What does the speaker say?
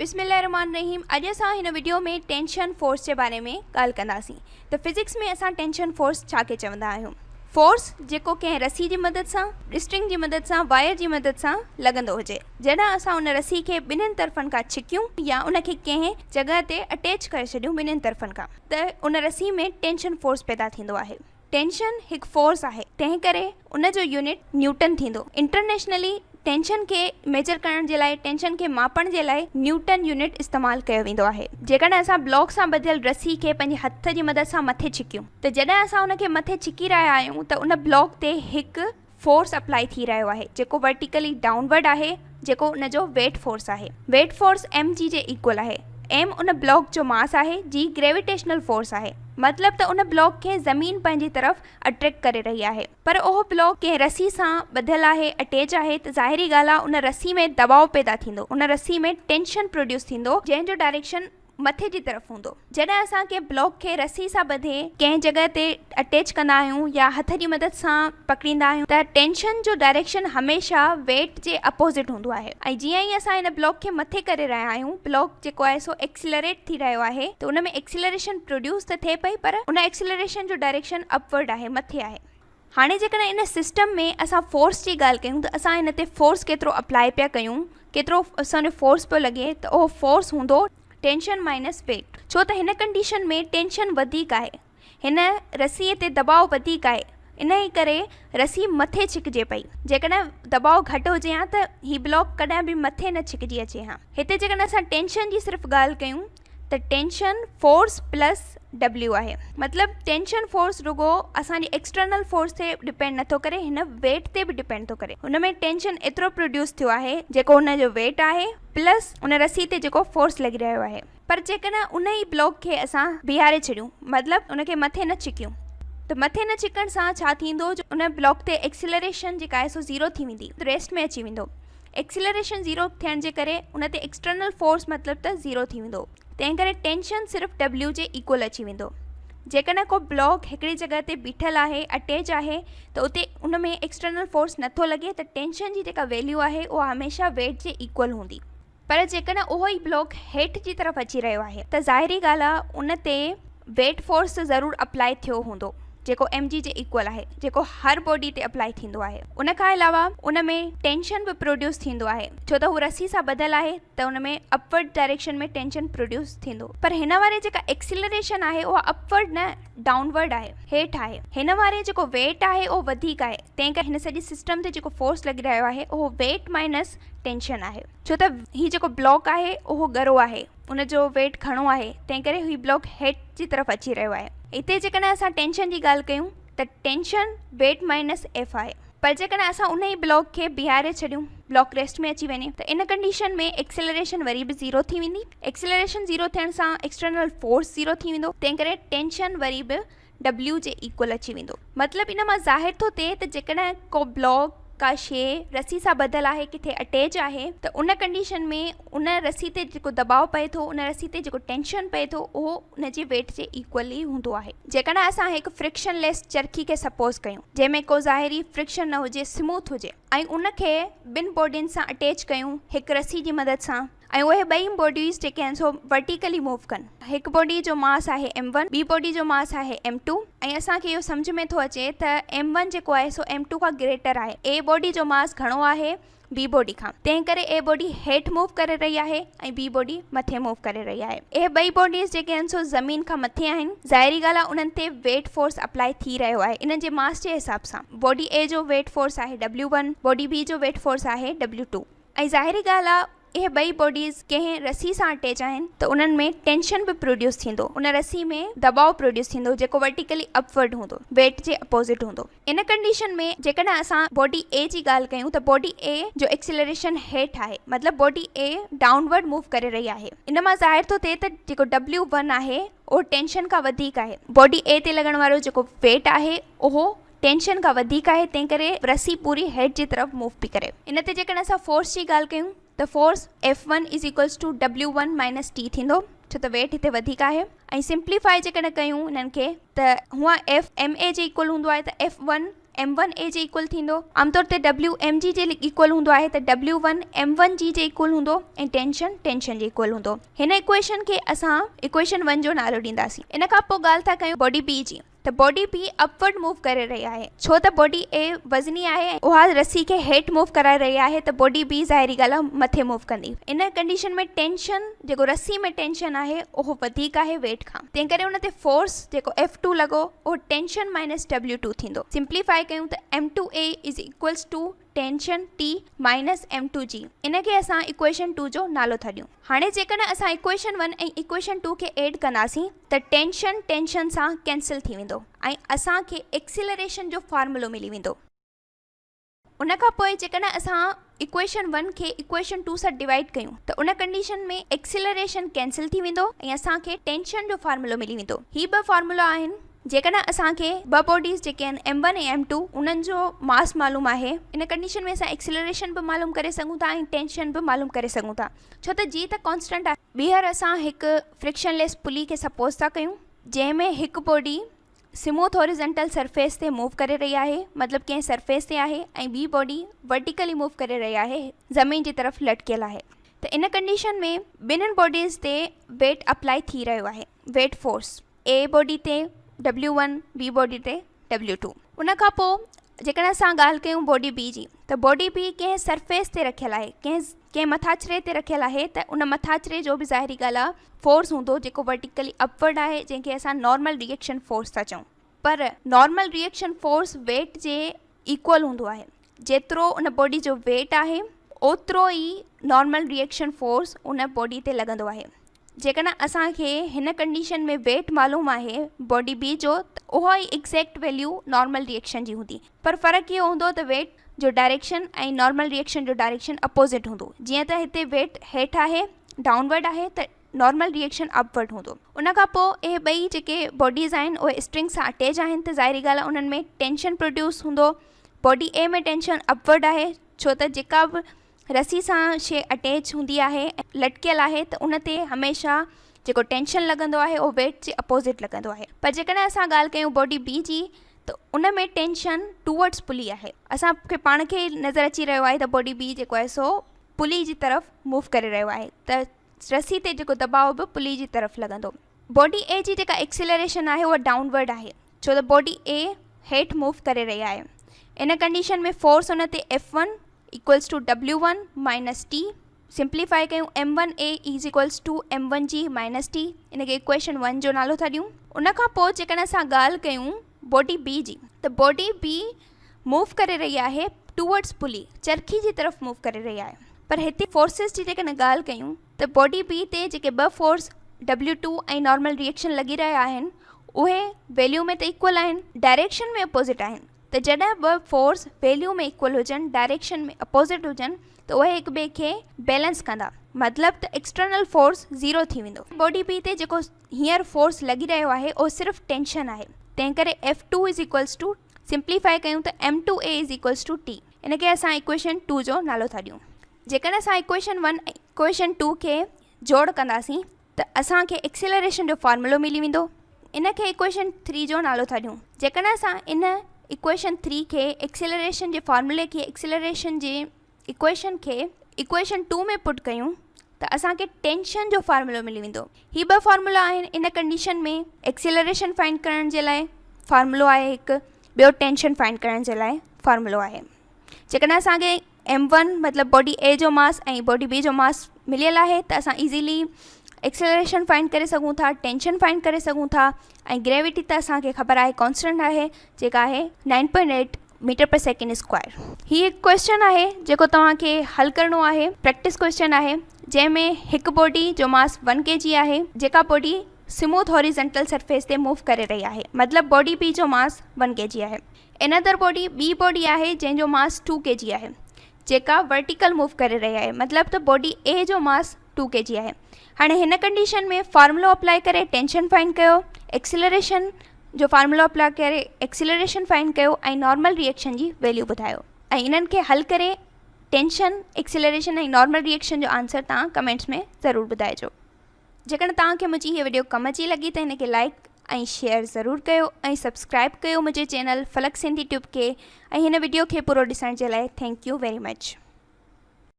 बिस्मिल्लाहिर्रहमानिर्रहीम। अॼु असां हिन वीडियो में टेंशन फोर्स जे बारे में ॻाल्हि कंदासीं। त फिज़िक्स में असां टेंशन फोर्स छा के चवंदा आहियूं। फोर्स जेको कंहिं रस्सी जी मदद सां, स्ट्रिंग जी मदद सां, वायर जी मदद सां लॻंदो हुजे। जॾहिं असां उन रस्सी खे ॿिन्हिनि तरफ़नि खां छिकियूं या उनखे कंहिं जॻह ते अटैच करे छॾियूं ॿिन्हिनि तरफ़नि खां, त उन रस्सी में टेंशन फोर्स पैदा थींदो आहे। टेंशन हिकु फोर्स आहे, तंहिं करे उन जो यूनिट न्यूटन थींदो। इंटरनेशनली टेंशन के मेजर करण जे लाइ, टेंशन के मापण जे लाइ न्यूटन यूनिट इस्तेमालु कयो वेंदो आहे। जेकॾहिं असां ब्लॉक सां ॿधियल रस्सी खे पंहिंजे हथ जी मदद सां मथे छिकियूं, त जॾहिं असां उनखे मथे छिकी रहिया आहियूं त उन ब्लॉक ते हिकु फोर्स अप्लाई थी रहियो आहे, जेको वर्टिकली डाउनवर्ड आहे, जेको उन जो वेट फोर्स आहे। Weight force mg J equal आहे। m उन ब्लॉक जो मास आहे, जी ग्रेविटेशनल फोर्स आहे। मतलब त उन ब्लॉक खे ज़मीन पंहिंजी तरफ़ अट्रैक्ट करे रही आहे। पर उहो ब्लॉक कंहिं रस्सी सां ॿधियल आहे, अटैच आहे, त ज़ाहिरी ॻाल्हि आहे उन रस्सी में दबाव पैदा थींदो, उन रस्सी में टेंशन प्रोड्यूस थींदो, जंहिंजो डायरेक्शन मथे जी तरफ़ हूंदो। जॾहिं असां कंहिं ब्लॉक खे रस्सी सां ॿधे कंहिं जॻह ते अटैच कंदा आहियूं या हथ जी मदद सां पकड़ींदा आहियूं, त टेंशन जो डायरेक्शन हमेशह वेट जे अपोज़िट हूंदो आहे। ऐं जीअं ई असां हिन ब्लॉक खे मथे करे रहिया आहियूं, ब्लॉक जेको आहे सो एक्सिलरेट थी रहियो आहे, त उन में एक्सिलरेशन प्रोड्यूस त थिए पई, पर उन एक्सिलरेशन जो डायरेक्शन अपवर्ड आहे, मथे आहे। हाणे जेकॾहिं इन सिस्टम में असां फोर्स जी ॻाल्हि कयूं, त असां हिन ते फोर्स केतिरो अप्लाई पिया कयूं, केतिरो असांजो फोर्स पियो लॻे, त उहो फोर्स हूंदो टेंशन माइनस वेट। छो त हिन कंडीशन में टेंशन वधीक आहे, हिन रस्सीअ ते दबाव वधीक आहे, इन ई करे रस्सी मथे छिकिजे पई। जेकॾहिं दबाव घटि हुजे हा त हीउ ब्लॉक कॾहिं बि मथे न छिकिजी अचे हा। हिते जेकॾहिं असां टेंशन जी सिर्फ़ु ॻाल्हि कयूं, त टेंशन फोर्स प्लस W आहे। मतलब टेंशन फोर्स रुगो असांजी एक्सटर्नल फोर्स ते डिपेंड नथो करे, हिन वेट ते बि डिपेंड थो करे। हुन में टेंशन एतिरो प्रोड्यूस थियो आहे जेको हुन जो वेट आहे, प्लस उन रस्सी ते जेको फोर्स लॻी रहियो आहे। पर जेकॾहिं उन ई ब्लॉक खे असां बीहारे छॾियूं, मतलब उनखे मथे न छिकियूं, त मथे न छिकण सां छा थींदो, जो उन ब्लॉक ते एक्सिलरेशन जेका आहे सो ज़ीरो थी वेंदी, रेस्ट में अची वेंदो। एक्सिलरेशन ज़ीरो थियण जे करे उन ते एक्सटर्नल फोर्स मतलब त ज़ीरो थी वेंदो, तंहिं करे टेंशन सिर्फ़ु W जे इक्वल अची वेंदो। जेकॾहिं को ब्लॉक हिकिड़ी जॻह ते बीठल आहे, अटैच आहे, त उते उन में एक्सटर्नल फोर्स नथो लॻे, त टेंशन जी जेका वैल्यू आहे उहा हमेशह वेट जे इक्वल हूंदी। पर जेकॾहिं उहो ई ब्लॉक हेठि जी तरफ़ अची रहियो आहे, त ज़ाहिरी ॻाल्हि आहे उन ते वेट फोर्स ज़रूरु अप्लाई थियो हूंदो, जेको mg जे इक्वल आहे, जेको हर बॉडी ते अप्लाई थींदो आहे। उन खां अलावा उन में टेंशन बि प्रोड्यूस थींदो आहे, छो त हू रस्सी सां ॿधियल आहे, त उन में अपवर्ड डायरेक्शन में टेंशन प्रोड्यूस थींदो। पर हिन वारे जेका एक्सिलरेशन आहे उहा अपवर्ड न, डाउनवर्ड आहे, हेठि आहे। हिन वारे जेको वेट आहे उहो वधीक आहे, तंहिं करे हिन सॼी सिस्टम ते जेको फोर्स लॻी रहियो आहे उहो वेट माइनस टेंशन आहे। छो त हीउ जेको ब्लॉक आहे उहो ॻरो आहे, उन जो वेट घणो आहे, तंहिं करे हीउ ब्लॉक हेठि जी तरफ़ अची रहियो आहे। हिते जेकॾहिं असां टेंशन जी ॻाल्हि कयूं, त टेंशन वेट माइनस F आहे। पर जेकॾहिं असां उन ई ब्लॉक खे बीहारे छॾियूं, ब्लॉक रेस्ट में अची वञे, त इन कंडीशन में एक्सिलरेशन वरी बि ज़ीरो थी वेंदी। एक्सिलरेशन ज़ीरो थियण सां एक्सटर्नल फोर्स ज़ीरो थी वेंदो, तंहिं करे टेंशन वरी बि W जे इक्वल अची वेंदो। मतलब इन मां ज़ाहिर थो थिए त जेकॾहिं को ब्लॉक, का शइ रस्सी सां ॿधियल आहे, किथे अटैच आहे, त उन कंडीशन में उन रस्सी ते जेको दबाव पए थो, उन रस्सी ते जेको टेंशन पए थो, उहो उन जे वेट जे इक्वल ई हूंदो आहे। जेकॾहिं असां हिकु फ्रिक्शनलेस चरखी खे सपोज कयूं, जंहिंमें को ज़ाहिरी फ्रिक्शन न हुजे, स्मूथ हुजे, ऐं उनखे ॿिनि बॉडियुनि सां अटैच कयूं हिकु रस्सी जी मदद सां, ऐं उहे ॿई बॉडीज़ जेके आहिनि सो वर्टिकली मूव कनि। हिकु बॉडी जो मास आहे m1, ॿी बॉडी जो मास आहे m2, ऐं असांखे इहो सम्झ में थो अचे त m1 जेको आहे सो m2 खां ग्रेटर आहे। a बॉडी जो मास घणो आहे बी बॉडी खां, तंहिं करे a बॉडी हेठि मूव करे रही आहे ऐं बी बॉडी मथे मूव करे रही आहे। इहे ॿई बॉडीज़ जेके आहिनि सो ज़मीन खां मथे आहिनि। ज़ाहिरी ॻाल्हि आहे उन्हनि ते वेट फोर्स अप्लाई थी रहियो आहे इन जे मास जे हिसाब सां। बॉडी A जो वेट फोर्स आहे W1, बॉडी B जो वेट फोर्स आहे W2। ऐं ज़ाहिरी ॻाल्हि आहे इहे ॿई बॉडीज़ कंहिं रस्सी सां अटैच आहिनि, त उन्हनि में टेंशन बि प्रोड्यूस थींदो, उन रस्सी में दबाव प्रोड्यूस थींदो, जेको वर्टिकली अपवर्ड हूंदो, वेट जे अपोज़िट हूंदो। इन कंडीशन में जेकॾहिं असां बॉडी A जी ॻाल्हि कयूं, त बॉडी A जो एक्सिलरेशन हेठि आहे, मतलब बॉडी A डाउनवर्ड मूव करे रही आहे। इन मां ज़ाहिर थो थिए त जेको W1 आहे उहो टेंशन खां वधीक आहे। बॉडी A ते लॻण वारो जेको वेट आहे उहो टेंशन खां वधीक आहे, तंहिं करे रस्सी पूरी हेठि जी तरफ़ मूव पई करे। इन ते जेकॾहिं असां फोर्स जी ॻाल्हि कयूं, त force F1 is equals to W1 minus T थींदो, छो त वेट हिते वधीक आहे। ऐं सिंप्लीफाई जेकॾहिं कयूं हिननि खे, त हूअं F MA जे इक्वल हूंदो आहे, त F1 m1a जे इक्वल थींदो। आमतौर ते wmg जे इक्वल हूंदो आहे त w1 m1g जे इक्वल हूंदो ऐं टेंशन जे इक्वल हूंदो। हिन इक्वेशन खे असां इक्वेशन 1 जो नालो ॾींदासीं। इन खां पोइ ॻाल्हि था कयूं बॉडी बी जी। त बॉडी बी अपवर्ड मूव करे रही आहे, छो त बॉडी ए वज़नी आहे, उहा रस्सी खे हेठि मूव कराए रही आहे, त बॉडी बी ज़ाहिरी ॻाल्हि आहे मथे मूव कंदी। इन कंडीशन में टेंशन जेको रस्सी में टेंशन आहे उहो वधीक आहे वेट खां, तंहिं करे उन ते फोर्स जेको F2 लॻो उहो टेंशन माइनस W2 थींदो। सिंप्लीफाई कयूं त M2A is equals to tension T minus M2G। इनखे असां इक्वेशन 2 जो नालो था ॾियूं। हाणे जेकॾहिं असां इक्वेशन 1 ऐं इक्वेशन 2 खे एड कंदासीं त टेंशन सां कैंसिल थी वेंदो ऐं असांखे एक्सिलरेशन जो फॉर्मूलो मिली वेंदो। उन खां पोइ जेकॾहिं असां इक्वेशन 1 खे इक्वेशन 2 सां डिवाइड कयूं त उन कंडीशन में एक्सिलरेशन कैंसिल थी वेंदो ऐं असांखे टेंशन जो फॉर्मूलो मिली वेंदो। ही ॿ फॉर्मूला आहिनि। जेकॾहिं असांखे ॿ बॉडीज़ जेके आहिनि m1 ऐं m2 उन्हनि जो मास मालूम आहे, इन कंडीशन में असां एक्सिलरेशन बि मालूम करे सघूं था ऐं टेंशन बि मालूम करे सघूं था, छो त जी त कॉन्स्टेंट आहे। ॿीहर असां हिकु फ्रिक्शनलेस पुली खे सपोज़ था कयूं जंहिंमें हिकु बॉडी स्मूथ हॉरिजॉन्टल सरफेस ते मूव करे रही आहे, मतिलबु कंहिं सरफेस ते आहे, ऐं ॿी बॉडी वर्टिकली मूव करे रही आहे, ज़मीन जी तरफ़ लटकियल आहे। त इन कंडीशन में ॿिन्हिनि बॉडीज़ ते वेट अप्लाई थी रहियो आहे, वेट फोर्स ए बॉडी ते W1, बी बॉडी ते W2। उन खां पोइ जेकॾहिं असां ॻाल्हि कयूं बॉडी बी जी, त बॉडी बी कंहिं सरफेस ते रखियल आहे, कंहिं मथाछरे ते रखियल आहे, त उन मथाछरे जो बि ज़ाहिरी ॻाल्हि आहे फोर्स हूंदो जेको वर्टिकली अपवर्ड आहे, जंहिंखे असां नॉर्मल रिएक्शन फोर्स था चऊं। पर normal reaction force weight J equal हूंदो आहे, जेतिरो उन बॉडी जो वेट आहे ओतिरो ई नॉर्मल रिएक्शन फोर्स उन बॉडी ते लॻंदो आहे। जेकॾहिं असांखे हिन कंडीशन में वेट मालूम आहे बॉडी बी जो, त उहा ई एक्ज़ैक्ट वैल्यू नॉर्मल रिएक्शन जी हूंदी, पर फ़र्क़ु इहो हूंदो त वेट जो डायरेक्शन ऐं नॉर्मल रिएक्शन जो डायरेक्शन अपोज़िट हूंदो। जीअं त हिते वेट हेठि आहे, डाउनवर्ड आहे, त नॉर्मल रिएक्शन अपवर्ड हूंदो। उन खां पोइ इहे ॿई जेके बॉडीज़ आहिनि उहे स्ट्रिंग सां अटैच आहिनि, त ज़ाहिरी ॻाल्हि आहे उन्हनि में टेंशन प्रोड्यूस हूंदो। बॉडी ए में टेंशन अपवर्ड आहे, छो त जेका बि रस्सी सां शइ अटैच हूंदी आहे, लटकियल आहे, त उन ते हमेशह जेको टेंशन लॻंदो आहे उहो वेट जे अपोज़िट लॻंदो आहे। पर जेकॾहिं असां ॻाल्हि कयूं बॉडी बी जी, त उन में टेंशन टूवर्ड्स पुली आहे। असांखे पाण खे नज़र अची रहियो आहे त बॉडी बी जेको आहे सो पुली जी तरफ़ मूव करे रहियो आहे, त रस्सी ते जेको दबाव बि पुली जी तरफ़ लॻंदो। बॉडी ए जी जेका एक्सिलरेशन आहे उहा डाउनवर्ड आहे, छो त बॉडी ए हेठि मूव करे रही आहे। इन कंडीशन में फोर्स उन ते F1 equals to W1 minus T। Simplify कयूं M1A is equals to M1G minus T। इनखे इक्वेशन 1 जो नालो था ॾियूं। उन खां पोइ जेकॾहिं असां ॻाल्हि कयूं बॉडी बी जी, त बॉडी बी मूव करे रही आहे टूवर्ड्स पुली, चरखी जी तरफ़ मूव करे रही आहे। पर हिते फोर्सिस जी जेकॾहिं ॻाल्हि कयूं त बॉडी बी ते जेके ॿ फोर्स W2 ऐं नॉर्मल रिएक्शन लॻी रहिया आहिनि उहे वैल्यू में त इक्वल आहिनि, डायरेक्शन में अपोज़िट आहिनि। त जॾहिं ॿ फोर्स वैल्यू में इक्वल हुजनि, डायरेक्शन में अपोज़िट हुजनि, त उहे हिक ॿिए खे बैलेंस कंदा, मतिलबु त एक्सटर्नल फोर्स ज़ीरो थी वेंदो। बॉडी बी ते जेको हींअर फोर्स लॻी रहियो आहे उहो सिर्फ़ु टेंशन आहे, तंहिं करे F2 is equals two, simplify कयूं त M2A is equals two T। इनखे असां इक्वेशन 2 जो नालो था ॾियूं। जेकॾहिं असां इक्वेशन 1 ऐं इक्वेशन 2 खे जोड़ कंदासीं त असांखे एक्सिलरेशन जो फॉर्मूलो मिली वेंदो। इनखे इक्वेशन 3 जो नालो था ॾियूं। जेकॾहिं असां इन इक्वेशन 3 खे एक्सिलरेशन जे फॉर्मूले खे एक्सिलरेशन जे इक्वेशन खे इक्वेशन 2 में पुट कयूं त असांखे टेंशन जो फॉर्मूलो मिली वेंदो। ही ॿ फॉर्मूला आहिनि। इन कंडीशन में एक्सिलरेशन फाइंड करण जे लाइ फॉर्मूलो आहे हिकु, ॿियो टेंशन फाइंड करण जे लाइ फॉर्मूलो आहे। जेकॾहिं असांखे M1 मतिलबु बॉडी ए जो मास ऐं बॉडी बी जो मास मिलियल आहे त असां इज़ीली एक्सिलरेशन फाइंड करे सघूं था, टेंशन फाइंड करे सघूं था, ऐं ग्रेविटी त असांखे ख़बर आहे कॉन्स्टेंट आहे जेका आहे 9.8 मीटर पर सेकेंड स्क्वायर। हीअ हिकु क्वेश्चन आहे जेको तव्हांखे हल करिणो आहे, प्रैक्टिस क्वेश्चन आहे, जंहिंमें हिकु बॉडी जो मास 1 kg आहे, जेका बॉडी स्मूथ हॉरिजॉन्टल सरफेस ते मूव करे रही आहे, मतिलबु बॉडी बी जो मास 1 kg आहे। इनदर बॉडी ॿी बॉडी आहे जंहिंजो मास 2 kg आहे, जेका वर्टिकल मूव करे रही आहे, मतिलबु त बॉडी ए जो मास 2 kg आहे। हाणे हिन कंडीशन में फॉर्मूलो अप्लाई करे टेंशन फाइंड कयो, एक्सिलरेशन जो फॉर्मूलो अप्लाई करे एक्सिलरेशन फाइंड कयो ऐं नॉर्मल रिएक्शन जी वैल्यू ॿुधायो, ऐं इन्हनि खे हल करे टेंशन, एक्सिलरेशन ऐं नॉर्मल रिएक्शन जो आंसर तव्हां कमेंट्स में ज़रूरु ॿुधाइजो। जेकॾहिं तव्हांखे मुंहिंजी हीअ वीडियो कम अची लॻी त हिनखे लाइक ऐं शेयर ज़रूरु कयो ऐं सब्सक्राइब कयो मुंहिंजे चैनल फलक सिंधी ट्यूब खे। ऐं हिन वीडियो खे पूरो ॾिसण जे लाइ थैंक यू वेरी मच।